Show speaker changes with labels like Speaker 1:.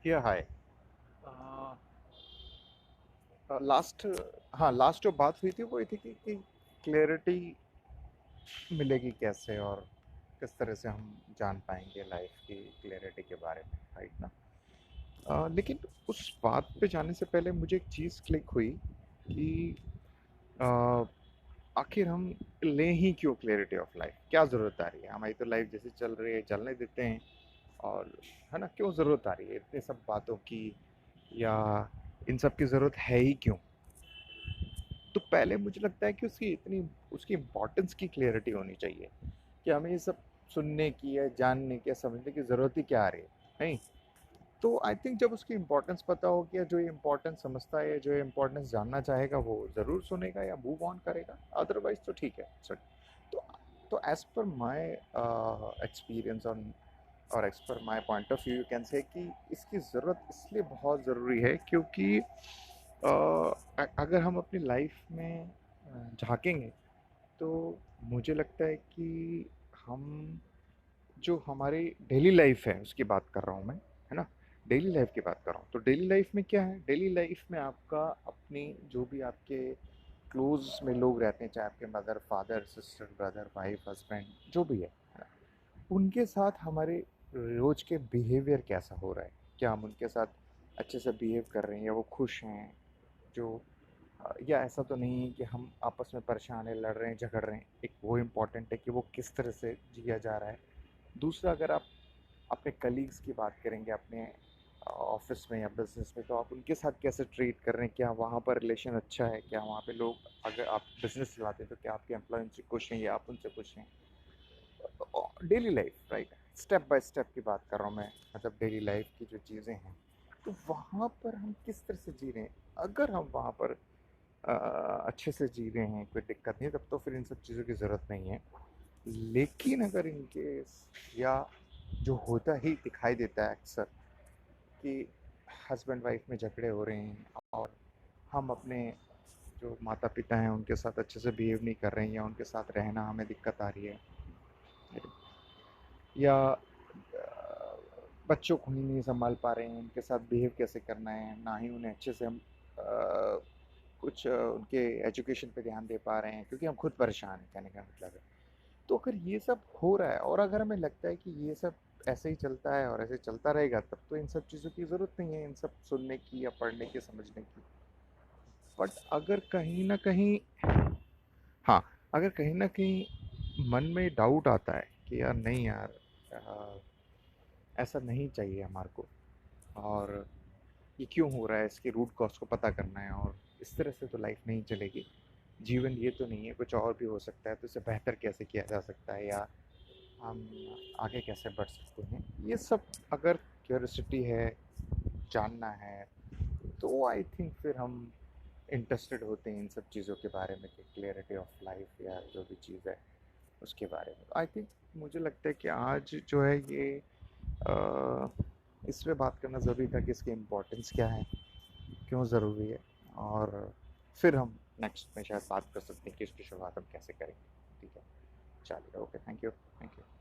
Speaker 1: या हाय। लास्ट हाँ, लास्ट जो बात हुई थी वो ये थी कि क्लैरिटी मिलेगी कैसे, और किस तरह से हम जान पाएंगे लाइफ की क्लैरिटी के बारे में, राइट ना। लेकिन उस बात पे जाने से पहले मुझे एक चीज़ क्लिक हुई कि अ, आखिर हम लें ही क्यों क्लैरिटी ऑफ लाइफ, क्या ज़रूरत आ रही है, हमारी तो लाइफ जैसे चल रही है चलने देते हैं। और है ना, क्यों ज़रूरत आ रही है इतने सब बातों की, या इन सब की ज़रूरत है ही क्यों। तो पहले मुझे लगता है कि उसकी इम्पोर्टेंस की क्लियरिटी होनी चाहिए कि हमें ये सब सुनने की या जानने की या समझने की ज़रूरत ही क्या आ रही है, नहीं। तो आई थिंक जब उसकी इम्पोर्टेंस पता होगी, या जो ये इम्पोर्टेंस समझता है, जो ये इम्पोर्टेंस जानना चाहेगा, वो ज़रूर सुनेगा या मूव ऑन करेगा। अदरवाइज तो ठीक है सर। तो तो एज पर माई एक्सपीरियंस और as per my point of view you can say कि इसकी ज़रूरत इसलिए बहुत ज़रूरी है क्योंकि अगर हम अपनी लाइफ में झांकेंगे तो मुझे लगता है कि हम जो हमारी डेली लाइफ है उसकी बात कर रहा हूँ मैं, है ना। डेली लाइफ की बात कर रहा हूँ, तो डेली लाइफ में क्या है, डेली लाइफ में आपका अपनी जो भी आपके क्लोज में लोग रहते हैं, चाहे आपके mother father sister brother wife husband जो भी है ना, उनके साथ हमारे रोज के बिहेवियर कैसा हो रहा है, क्या हम उनके साथ अच्छे से बिहेव कर रहे हैं, या वो खुश हैं, जो या ऐसा तो नहीं है कि हम आपस में परेशान हैं, लड़ रहे हैं, झगड़ रहे हैं। एक वो इम्पोर्टेंट है कि वो किस तरह से जिया जा रहा है। दूसरा, अगर आप अपने कलीग्स की बात करेंगे, अपने ऑफिस में या बिजनेस में, तो आप उनके साथ कैसे ट्रीट कर रहे हैं, क्या वहाँ पर रिलेशन अच्छा है, क्या वहाँ पे लोग, अगर आप बिजनेस चलाते हैं तो क्या आपके एम्प्लॉय उनसे खुश हैं या आप उनसे खुश हैं। Daily life, right, step by step की बात कर रहा हूँ मैं, मतलब डेली लाइफ की जो चीज़ें हैं, तो वहाँ पर हम किस तरह से जी रहे हैं। अगर हम वहाँ पर अच्छे से जी रहे हैं, कोई दिक्कत नहीं, तब तो फिर इन सब चीज़ों की ज़रूरत नहीं है। लेकिन अगर इनके या जो होता ही दिखाई देता है अक्सर कि हस्बैंड वाइफ में झगड़े हो रहे हैं, और हम अपने जो माता पिता हैं उनके साथ अच्छे से बिहेव नहीं कर रहे हैं, या उनके साथ रहना हमें दिक्कत आ रही है, या बच्चों को ही नहीं संभाल पा रहे हैं, उनके साथ बिहेव कैसे करना है, ना ही उन्हें अच्छे से हम कुछ उनके एजुकेशन पे ध्यान दे पा रहे हैं क्योंकि हम खुद परेशान हैं, कहने का मतलब है। तो अगर ये सब हो रहा है, और अगर हमें लगता है कि ये सब ऐसे ही चलता है और ऐसे चलता रहेगा, तब तो इन सब चीज़ों की ज़रूरत नहीं है, इन सब सुनने की या पढ़ने की, समझने की। बट अगर कहीं ना कहीं, हाँ, अगर कहीं ना कहीं मन में डाउट आता है कि यार नहीं यार, अ, ऐसा नहीं चाहिए हमारे को, और ये क्यों हो रहा है, इसके रूट कॉज को पता करना है, और इस तरह से तो लाइफ नहीं चलेगी, जीवन ये तो नहीं है, कुछ और भी हो सकता है, तो इसे बेहतर कैसे किया जा सकता है, या हम आगे कैसे बढ़ सकते हैं, ये सब अगर क्यूरियोसिटी है, जानना है, तो आई थिंक फिर हम इंटरेस्टेड होते हैं इन सब चीज़ों के बारे में, कि क्लियरिटी ऑफ लाइफ या जो भी चीज़ है उसके बारे में। आई थिंक मुझे लगता है कि आज जो है ये अ, इस पे बात करना ज़रूरी था कि इसकी इम्पोर्टेंस क्या है, क्यों ज़रूरी है, और फिर हम नेक्स्ट में शायद बात कर सकते हैं कि इसकी शुरुआत हम कैसे करेंगे। ठीक है, चलिए, okay, thank you, thank you.